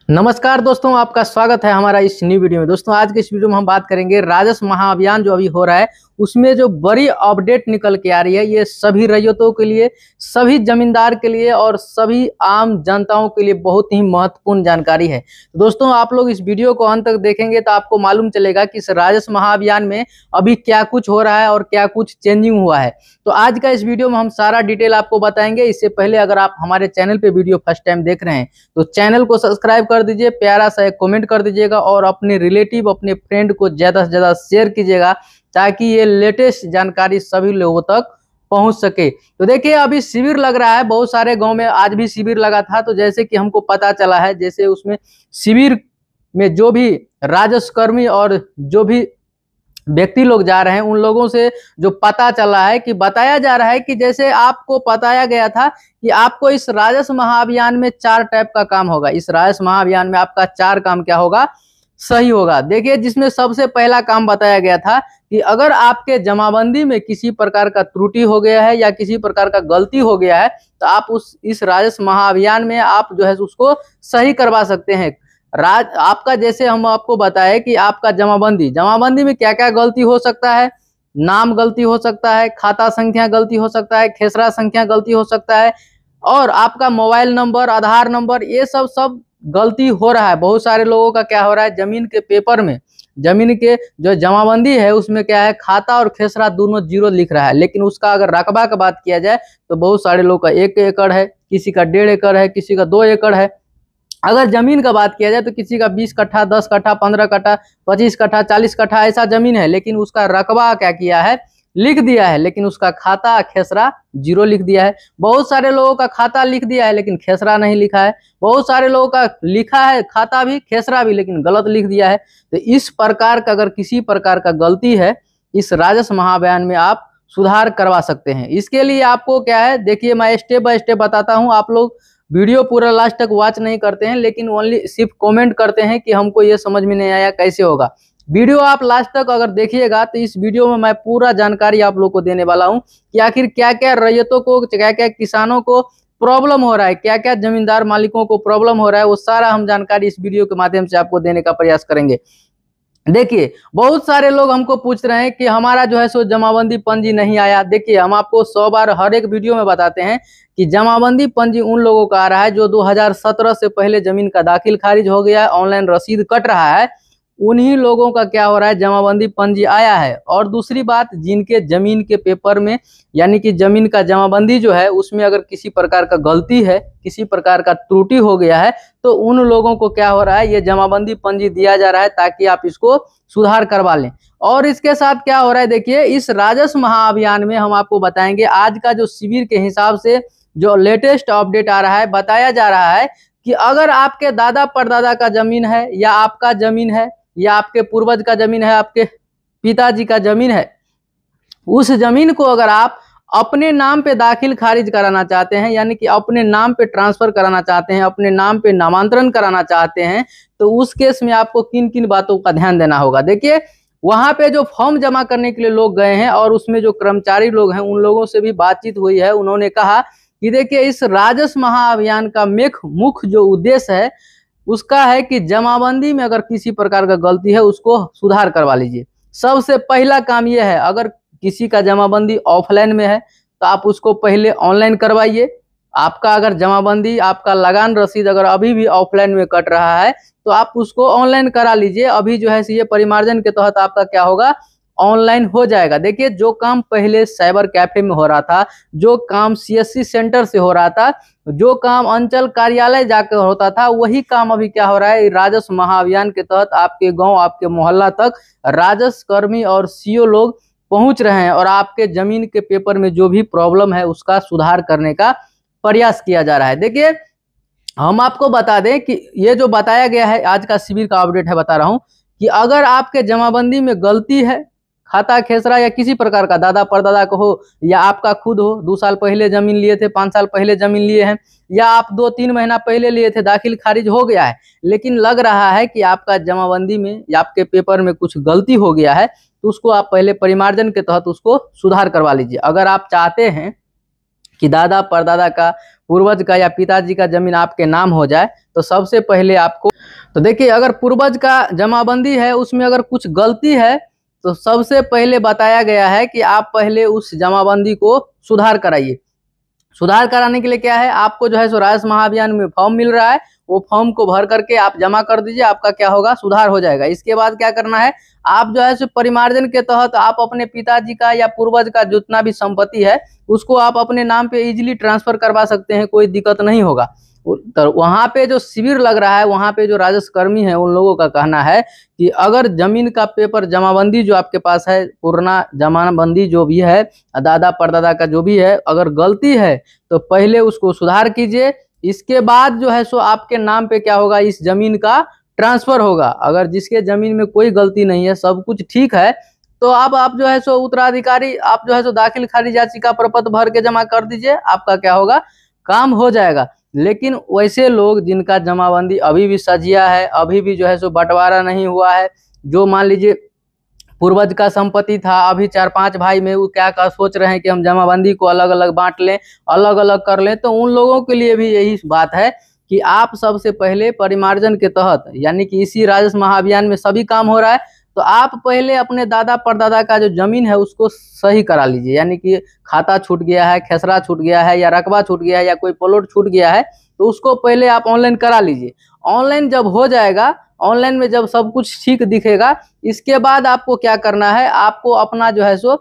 नमस्कार दोस्तों, आपका स्वागत है हमारा इस न्यू वीडियो में। दोस्तों आज के इस वीडियो में हम बात करेंगे राजस्व महाअभियान जो अभी हो रहा है उसमें जो बड़ी अपडेट निकल के आ रही है। ये सभी रैयतों के लिए, सभी जमींदार के लिए और सभी आम जनताओं के लिए बहुत ही महत्वपूर्ण जानकारी है। तो दोस्तों आप लोग इस वीडियो को अंत तक देखेंगे तो आपको मालूम चलेगा कि इस राजस्व महाअभियान में अभी क्या कुछ हो रहा है और क्या कुछ चेंजिंग हुआ है। तो आज का इस वीडियो में हम सारा डिटेल आपको बताएंगे। इससे पहले अगर आप हमारे चैनल पे वीडियो फर्स्ट टाइम देख रहे हैं तो चैनल को सब्सक्राइब कर दीजिए, प्यारा सा एक कमेंट कर दीजिएगा और अपने रिलेटिव, अपने फ्रेंड को ज़्यादा से ज़्यादा शेयर कीजिएगा ताकि ये लेटेस्ट जानकारी सभी लोगों तक पहुंच सके। तो देखिए अभी शिविर लग रहा है बहुत सारे गांव में, आज भी शिविर लगा था। तो जैसे कि हमको पता चला है, जैसे उसमें शिविर में जो भी राजस्व कर्मी और जो भी व्यक्ति लोग जा रहे हैं उन लोगों से जो पता चला है कि बताया जा रहा है कि जैसे आपको बताया गया था कि आपको इस राजस्व महाअभियान में 4 टाइप का काम होगा। इस राजस्व महाअभियान में आपका 4 काम क्या होगा, सही होगा। देखिए जिसमें सबसे पहला काम बताया गया था कि अगर आपके जमाबंदी में किसी प्रकार का त्रुटि हो गया है या किसी प्रकार का गलती हो गया है तो आप इस राजस्व महाअभियान में आप जो है उसको सही करवा सकते हैं। आपका जैसे हम आपको बताए कि आपका जमाबंदी में क्या क्या गलती हो सकता है। नाम गलती हो सकता है, खाता संख्या गलती हो सकता है, खेसरा संख्या गलती हो सकता है और आपका मोबाइल नंबर, आधार नंबर, ये सब गलती हो रहा है। बहुत सारे लोगों का क्या हो रहा है, जमीन के पेपर में, जमीन के जो जमाबंदी है उसमें क्या है, खाता और खेसरा दोनों 0 लिख रहा है। लेकिन उसका अगर रकबा का बात किया जाए तो बहुत सारे लोग का 1 एकड़ है, किसी का 1.5 एकड़ है, किसी का 2 एकड़ है। अगर जमीन का बात किया जाए तो किसी का 20 कट्ठा, 10 कट्ठा, 15 कट्ठा, 25 कट्ठा, 40 कट्ठा ऐसा जमीन है, लेकिन उसका रकबा क्या किया है, लिख दिया है, लेकिन उसका खाता खेसरा 0 लिख दिया है। बहुत सारे लोगों का खाता लिख दिया है लेकिन खेसरा नहीं लिखा है। बहुत सारे लोगों का लिखा है खाता भी, खेसरा भी, लेकिन गलत लिख दिया है। तो इस प्रकार का अगर किसी प्रकार का गलती है, इस राजस्व महाअभियान में आप सुधार करवा सकते हैं। इसके लिए आपको क्या है, देखिए मैं स्टेप बाय स्टेप बताता हूँ। आप लोग वीडियो पूरा लास्ट तक वॉच नहीं करते हैं, लेकिन ओनली सिर्फ कमेंट करते हैं कि हमको ये समझ में नहीं आया, कैसे होगा। वीडियो आप लास्ट तक अगर देखिएगा तो इस वीडियो में मैं पूरा जानकारी आप लोग को देने वाला हूं कि आखिर क्या क्या रैयतों को, क्या क्या किसानों को प्रॉब्लम हो रहा है, क्या क्या जमींदार मालिकों को प्रॉब्लम हो रहा है, वो सारा हम जानकारी इस वीडियो के माध्यम से आपको देने का प्रयास करेंगे। देखिए बहुत सारे लोग हमको पूछ रहे हैं कि हमारा जो है सो जमाबंदी पंजी नहीं आया। देखिए हम आपको 100 बार हर एक वीडियो में बताते हैं कि जमाबंदी पंजी उन लोगों का आ रहा है जो 2017 से पहले जमीन का दाखिल खारिज हो गया है, ऑनलाइन रसीद कट रहा है, उन्हीं लोगों का क्या हो रहा है, जमाबंदी पंजी आया है। और दूसरी बात, जिनके जमीन के पेपर में यानी कि जमीन का जमाबंदी जो है उसमें अगर किसी प्रकार का गलती है, किसी प्रकार का त्रुटि हो गया है तो उन लोगों को क्या हो रहा है, ये जमाबंदी पंजी दिया जा रहा है ताकि आप इसको सुधार करवा लें। और इसके साथ क्या हो रहा है, देखिए इस राजस्व महाअभियान में हम आपको बताएंगे आज का जो शिविर के हिसाब से जो लेटेस्ट अपडेट आ रहा है, बताया जा रहा है कि अगर आपके दादा परदादा का जमीन है या आपका जमीन है या आपके पूर्वज का जमीन है, आपके पिताजी का जमीन है, उस जमीन को अगर आप अपने नाम पे दाखिल खारिज कराना चाहते हैं, यानी कि अपने नाम पे ट्रांसफर कराना चाहते हैं, अपने नाम पे नामांतरण कराना चाहते हैं, तो उस केस में आपको किन किन बातों का ध्यान देना होगा। देखिए वहां पे जो फॉर्म जमा करने के लिए लोग गए हैं और उसमें जो कर्मचारी लोग हैं उन लोगों से भी बातचीत हुई है। उन्होंने कहा कि देखिए इस राजस्व महाअभियान का मुख्य जो उद्देश्य है उसका है कि जमाबंदी में अगर किसी प्रकार का गलती है उसको सुधार करवा लीजिए। सबसे पहला काम यह है, अगर किसी का जमाबंदी ऑफलाइन में है तो आप उसको पहले ऑनलाइन करवाइए। आपका अगर जमाबंदी, आपका लगान रसीद अगर अभी भी ऑफलाइन में कट रहा है तो आप उसको ऑनलाइन करा लीजिए। अभी जो है ये परिमार्जन के तहत आपका क्या होगा, ऑनलाइन हो जाएगा। देखिए जो काम पहले साइबर कैफे में हो रहा था, जो काम सीएससी सेंटर से हो रहा था, जो काम अंचल कार्यालय जाकर होता था, वही काम अभी क्या हो रहा है, राजस्व महाअभियान के तहत आपके गांव, आपके मोहल्ला तक राजस्व कर्मी और सीओ लोग पहुंच रहे हैं और आपके जमीन के पेपर में जो भी प्रॉब्लम है उसका सुधार करने का प्रयास किया जा रहा है। देखिए हम आपको बता दें कि ये जो बताया गया है, आज का शिविर का अपडेट है, बता रहा हूं कि अगर आपके जमाबंदी में गलती है, खाता खेसरा या किसी प्रकार का दादा परदादा को हो या आपका खुद हो, 2 साल पहले जमीन लिए थे, 5 साल पहले जमीन लिए हैं, या आप 2-3 महीना पहले लिए थे, दाखिल खारिज हो गया है, लेकिन लग रहा है कि आपका जमाबंदी में या आपके पेपर में कुछ गलती हो गया है, तो उसको आप पहले परिमार्जन के तहत उसको सुधार करवा लीजिए। अगर आप चाहते हैं कि दादा परदादा का, पूर्वज का या पिताजी का जमीन आपके नाम हो जाए तो सबसे पहले आपको, तो देखिए अगर पूर्वज का जमाबंदी है उसमें अगर कुछ गलती है तो सबसे पहले बताया गया है कि आप पहले उस जमाबंदी को सुधार कराइए। सुधार कराने के लिए क्या है, आपको जो है सो राजस्व महाअभियान में फॉर्म मिल रहा है, वो फॉर्म को भर करके आप जमा कर दीजिए, आपका क्या होगा, सुधार हो जाएगा। इसके बाद क्या करना है, आप जो है सो परिमार्जन के तहत आप अपने पिताजी का या पूर्वज का जितना भी संपत्ति है उसको आप अपने नाम पे इजीली ट्रांसफर करवा सकते हैं, कोई दिक्कत नहीं होगा। तो वहाँ पे जो शिविर लग रहा है, वहाँ पे जो राजस्व कर्मी है उन लोगों का कहना है कि अगर जमीन का पेपर जमाबंदी जो आपके पास है, पुराना जमाबंदी जो भी है, दादा परदादा का जो भी है, अगर गलती है तो पहले उसको सुधार कीजिए। इसके बाद जो है सो आपके नाम पे क्या होगा, इस जमीन का ट्रांसफर होगा। अगर जिसके जमीन में कोई गलती नहीं है, सब कुछ ठीक है, तो आप जो है सो उत्तराधिकारी, आप जो है सो दाखिल खारिज याचिका प्रपत्र भर के जमा कर दीजिए, आपका क्या होगा, काम हो जाएगा। लेकिन वैसे लोग जिनका जमाबंदी अभी भी सजिया है, अभी भी जो है सो बंटवारा नहीं हुआ है, जो मान लीजिए पूर्वज का संपत्ति था, अभी 4-5 भाई में वो क्या सोच रहे हैं कि हम जमाबंदी को अलग अलग बांट लें, अलग अलग कर लें, तो उन लोगों के लिए भी यही बात है कि आप सबसे पहले परिमार्जन के तहत, यानी कि इसी राजस्व महाअभियान में सभी काम हो रहा है, तो आप पहले अपने दादा परदादा का जो जमीन है उसको सही करा लीजिए। यानी कि खाता छूट गया है, खेसरा छूट गया है, या रकबा छूट गया है, या कोई प्लॉट छूट गया है, तो उसको पहले आप ऑनलाइन करा लीजिए। ऑनलाइन जब हो जाएगा, ऑनलाइन में जब सब कुछ ठीक दिखेगा, इसके बाद आपको क्या करना है, आपको अपना जो है सो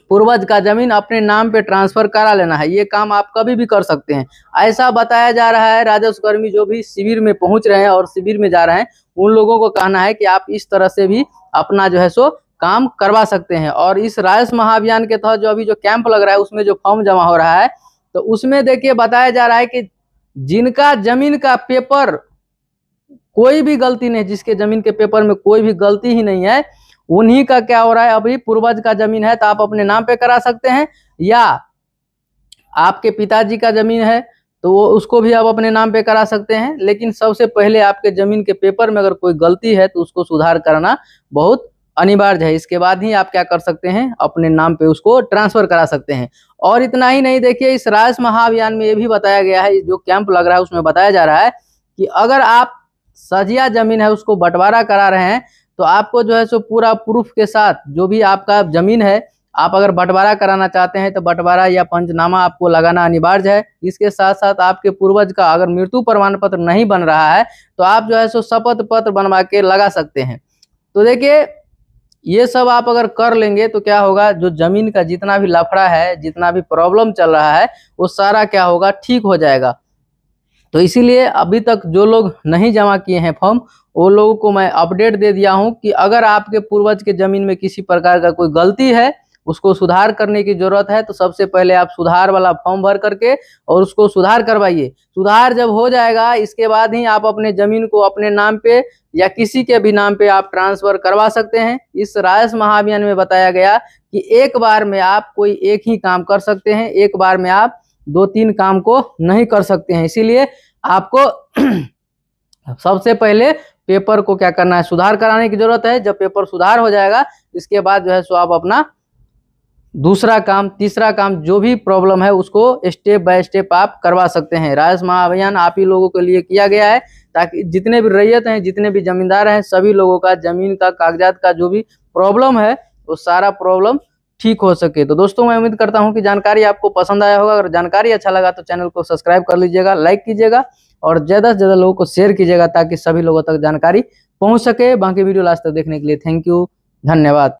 पूर्वज का जमीन अपने नाम पे ट्रांसफर करा लेना है। ये काम आप कभी भी कर सकते हैं, ऐसा बताया जा रहा है। राजस्व कर्मी जो भी शिविर में पहुंच रहे हैं और शिविर में जा रहे हैं, उन लोगों को कहना है कि आप इस तरह से भी अपना जो है सो काम करवा सकते हैं। और इस राजस्व महाअभियान के तहत जो अभी जो कैंप लग रहा है उसमें जो फॉर्म जमा हो रहा है, तो उसमें देखिए बताया जा रहा है कि जिनका जमीन का पेपर कोई भी गलती नहीं, जिसके जमीन के पेपर में कोई भी गलती ही नहीं है, उन्हीं का क्या हो रहा है, अभी पूर्वज का जमीन है तो आप अपने नाम पे करा सकते हैं, या आपके पिताजी का जमीन है तो वो उसको भी आप अपने नाम पे करा सकते हैं। लेकिन सबसे पहले आपके जमीन के पेपर में अगर कोई गलती है तो उसको सुधार करना बहुत अनिवार्य है। इसके बाद ही आप क्या कर सकते हैं, अपने नाम पे उसको ट्रांसफर करा सकते हैं। और इतना ही नहीं, देखिए इस राजस्व महाअभियान में ये भी बताया गया है, जो कैंप लग रहा है उसमें बताया जा रहा है कि अगर आप सजिया जमीन है उसको बंटवारा करा रहे हैं, तो आपको जो है सो पूरा प्रूफ के साथ जो भी आपका जमीन है, आप अगर बंटवारा कराना चाहते हैं तो बंटवारा या पंचनामा आपको लगाना अनिवार्य है। इसके साथ साथ आपके पूर्वज का अगर मृत्यु प्रमाण पत्र नहीं बन रहा है तो आप जो है सो शपथ पत्र बनवा के लगा सकते हैं। तो देखिए ये सब आप अगर कर लेंगे तो क्या होगा, जो जमीन का जितना भी लफड़ा है, जितना भी प्रॉब्लम चल रहा है, वो सारा क्या होगा, ठीक हो जाएगा। तो इसीलिए अभी तक जो लोग नहीं जमा किए हैं फॉर्म, वो लोगों को मैं अपडेट दे दिया हूं कि अगर आपके पूर्वज के जमीन में किसी प्रकार का कोई गलती है, उसको सुधार करने की जरूरत है, तो सबसे पहले आप सुधार वाला फॉर्म भर करके और उसको सुधार करवाइए। सुधार जब हो जाएगा, इसके बाद ही आप अपने जमीन को अपने नाम पे या किसी के भी नाम पे आप ट्रांसफर करवा सकते हैं। इस राजस्व महाअभियान में बताया गया कि एक बार में आप कोई एक ही काम कर सकते हैं, एक बार में आप 2-3 काम को नहीं कर सकते हैं। इसीलिए आपको सबसे पहले पेपर को क्या करना है, सुधार कराने की जरूरत है। जब पेपर सुधार हो जाएगा, इसके बाद जो है सो आप अपना दूसरा काम, तीसरा काम, जो भी प्रॉब्लम है उसको स्टेप बाय स्टेप आप करवा सकते हैं। राजस्व महाअभियान आप ही लोगों के लिए किया गया है, ताकि जितने भी रैयत हैं, जितने भी जमींदार हैं, सभी लोगों का जमीन का, कागजात का जो भी प्रॉब्लम है, वो सारा प्रॉब्लम ठीक हो सके। तो दोस्तों मैं उम्मीद करता हूं कि जानकारी आपको पसंद आया होगा। अगर जानकारी अच्छा लगा तो चैनल को सब्सक्राइब कर लीजिएगा, लाइक कीजिएगा और ज़्यादा से ज़्यादा लोगों को शेयर कीजिएगा, ताकि सभी लोगों तक जानकारी पहुंच सके। बाकी वीडियो लास्ट तक देखने के लिए थैंक यू, धन्यवाद।